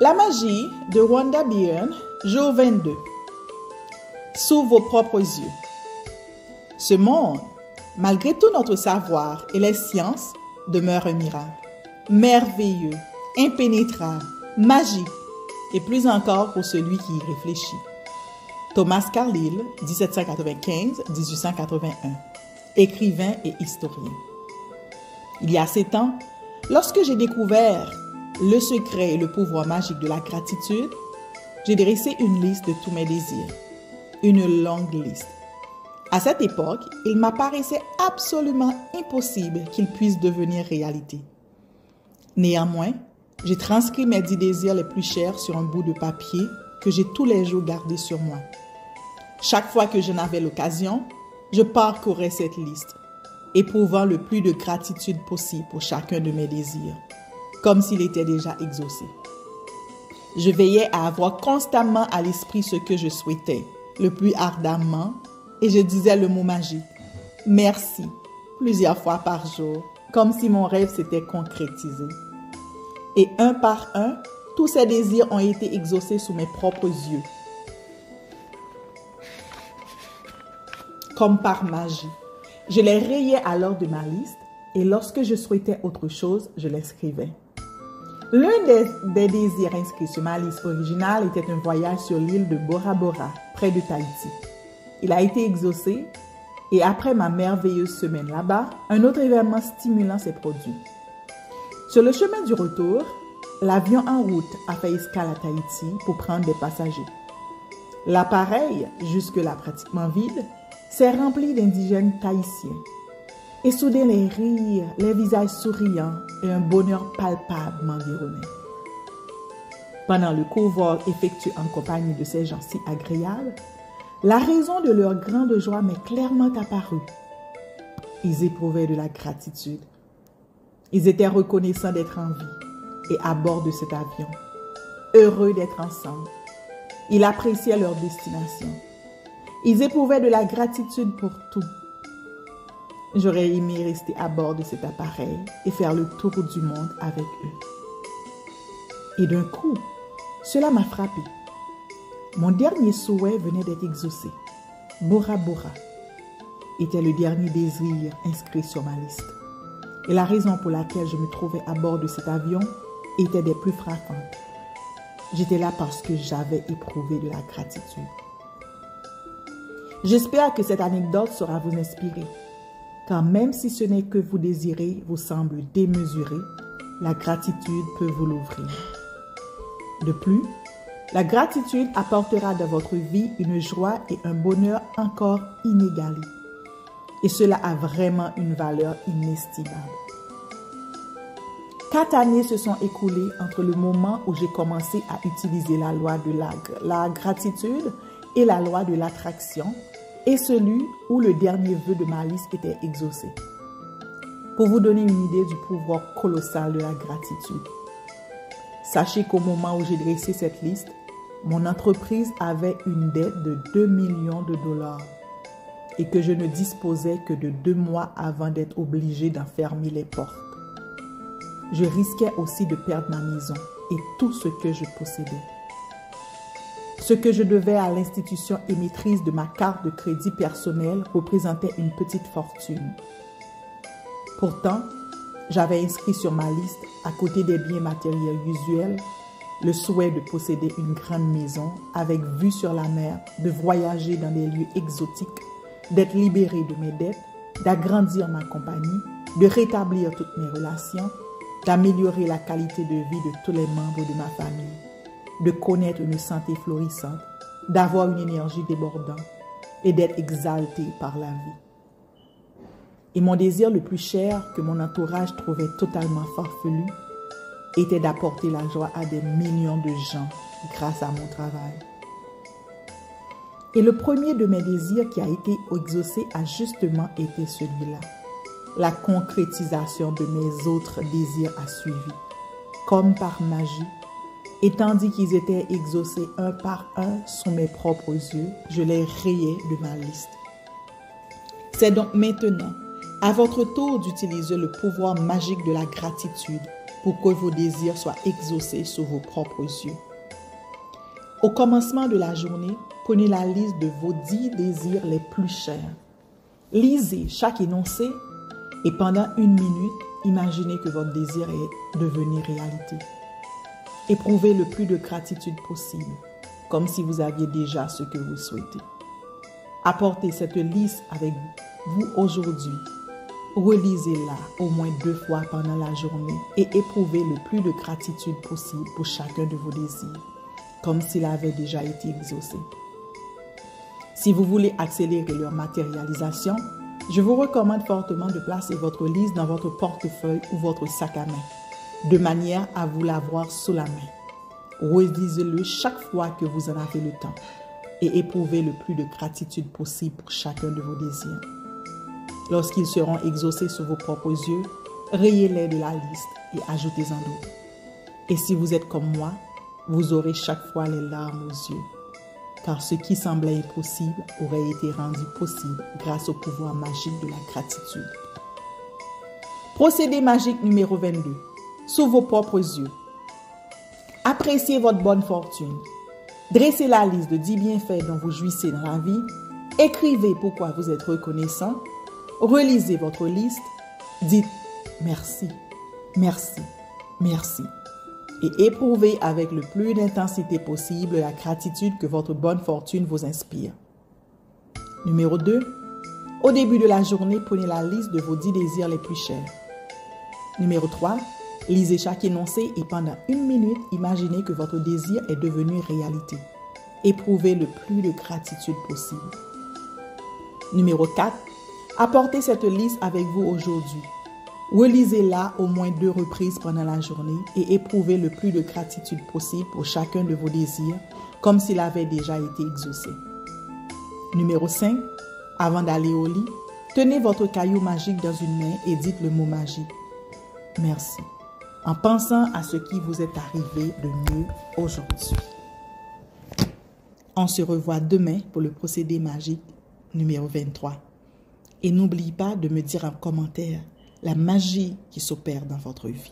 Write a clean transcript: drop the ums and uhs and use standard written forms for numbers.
La magie de Rhonda Byrne, jour 22. Sous vos propres yeux. Ce monde, malgré tout notre savoir et les sciences, demeure un miracle. Merveilleux, impénétrable, magique, et plus encore pour celui qui y réfléchit. Thomas Carlyle, 1795-1881, écrivain et historien. Il y a 7 ans, lorsque j'ai découvert le secret et le pouvoir magique de la gratitude, j'ai dressé une liste de tous mes désirs. Une longue liste. À cette époque, il m'apparaissait absolument impossible qu'ils puissent devenir réalité. Néanmoins, j'ai transcrit mes 10 désirs les plus chers sur un bout de papier que j'ai tous les jours gardé sur moi. Chaque fois que j'en avais l'occasion, je parcourais cette liste, éprouvant le plus de gratitude possible pour chacun de mes désirs, comme s'il était déjà exaucé. Je veillais à avoir constamment à l'esprit ce que je souhaitais, le plus ardemment, et je disais le mot magique « merci » plusieurs fois par jour, comme si mon rêve s'était concrétisé. Et un par un, tous ces désirs ont été exaucés sous mes propres yeux. Comme par magie. Je les rayais alors de ma liste et lorsque je souhaitais autre chose, je l'inscrivais. L'un des désirs inscrits sur ma liste originale était un voyage sur l'île de Bora Bora, près de Tahiti. Il a été exaucé et après ma merveilleuse semaine là-bas, un autre événement stimulant s'est produit. Sur le chemin du retour, l'avion en route a fait escale à Tahiti pour prendre des passagers. L'appareil, jusque-là pratiquement vide, s'est rempli d'indigènes tahitiens. Et soudain les rires, les visages souriants et un bonheur palpable m'environnaient. Pendant le court vol effectué en compagnie de ces gens si agréables, la raison de leur grande joie m'est clairement apparue. Ils éprouvaient de la gratitude. Ils étaient reconnaissants d'être en vie et à bord de cet avion, heureux d'être ensemble. Ils appréciaient leur destination. Ils éprouvaient de la gratitude pour tout. J'aurais aimé rester à bord de cet appareil et faire le tour du monde avec eux. Et d'un coup, cela m'a frappé. Mon dernier souhait venait d'être exaucé. Bora Bora était le dernier désir inscrit sur ma liste. Et la raison pour laquelle je me trouvais à bord de cet avion était des plus frappantes. J'étais là parce que j'avais éprouvé de la gratitude. J'espère que cette anecdote saura vous inspirer, car même si ce n'est que vous désirez vous semble démesuré, la gratitude peut vous l'ouvrir. De plus, la gratitude apportera dans votre vie une joie et un bonheur encore inégalés. Et cela a vraiment une valeur inestimable. 4 années se sont écoulées entre le moment où j'ai commencé à utiliser la loi de la gratitude et la loi de l'attraction, et celui où le dernier vœu de ma liste était exaucé. Pour vous donner une idée du pouvoir colossal de la gratitude, sachez qu'au moment où j'ai dressé cette liste, mon entreprise avait une dette de 2 millions de dollars et que je ne disposais que de 2 mois avant d'être obligé d'en fermer les portes. Je risquais aussi de perdre ma maison et tout ce que je possédais. Ce que je devais à l'institution émettrice de ma carte de crédit personnelle représentait une petite fortune. Pourtant, j'avais inscrit sur ma liste, à côté des biens matériels usuels, le souhait de posséder une grande maison avec vue sur la mer, de voyager dans des lieux exotiques, d'être libéré de mes dettes, d'agrandir ma compagnie, de rétablir toutes mes relations, d'améliorer la qualité de vie de tous les membres de ma famille, de connaître une santé florissante, d'avoir une énergie débordante et d'être exalté par la vie. Et mon désir le plus cher, que mon entourage trouvait totalement farfelu, était d'apporter la joie à des millions de gens grâce à mon travail. Et le premier de mes désirs qui a été exaucé a justement été celui-là. La concrétisation de mes autres désirs a suivi, comme par magie. Et tandis qu'ils étaient exaucés un par un sous mes propres yeux, je les rayais de ma liste. C'est donc maintenant, à votre tour d'utiliser le pouvoir magique de la gratitude pour que vos désirs soient exaucés sous vos propres yeux. Au commencement de la journée, prenez la liste de vos 10 désirs les plus chers. Lisez chaque énoncé et pendant 1 minute, imaginez que votre désir est devenu réalité. Éprouvez le plus de gratitude possible, comme si vous aviez déjà ce que vous souhaitez. Apportez cette liste avec vous aujourd'hui. Relisez-la au moins 2 fois pendant la journée et éprouvez le plus de gratitude possible pour chacun de vos désirs, comme s'il avait déjà été exaucé. Si vous voulez accélérer leur matérialisation, je vous recommande fortement de placer votre liste dans votre portefeuille ou votre sac à main, de manière à vous l'avoir sous la main. Relisez-le chaque fois que vous en avez le temps et éprouvez le plus de gratitude possible pour chacun de vos désirs. Lorsqu'ils seront exaucés sous vos propres yeux, rayez-les de la liste et ajoutez-en d'autres. Et si vous êtes comme moi, vous aurez chaque fois les larmes aux yeux, car ce qui semblait impossible aurait été rendu possible grâce au pouvoir magique de la gratitude. Procédé magique numéro 22. Sous vos propres yeux. Appréciez votre bonne fortune. Dressez la liste de 10 bienfaits dont vous jouissez dans la vie. Écrivez pourquoi vous êtes reconnaissant. Relisez votre liste. Dites merci, merci, merci. Et éprouvez avec le plus d'intensité possible la gratitude que votre bonne fortune vous inspire. Numéro 2. Au début de la journée, prenez la liste de vos 10 désirs les plus chers. Numéro 3. Lisez chaque énoncé et pendant 1 minute, imaginez que votre désir est devenu réalité. Éprouvez le plus de gratitude possible. Numéro 4. Apportez cette liste avec vous aujourd'hui. Relisez-la au moins 2 reprises pendant la journée et éprouvez le plus de gratitude possible pour chacun de vos désirs, comme s'il avait déjà été exaucé. Numéro 5. Avant d'aller au lit, tenez votre caillou magique dans une main et dites le mot magique. Merci, en pensant à ce qui vous est arrivé de mieux aujourd'hui. On se revoit demain pour le procédé magique numéro 23. Et n'oubliez pas de me dire en commentaire la magie qui s'opère dans votre vie.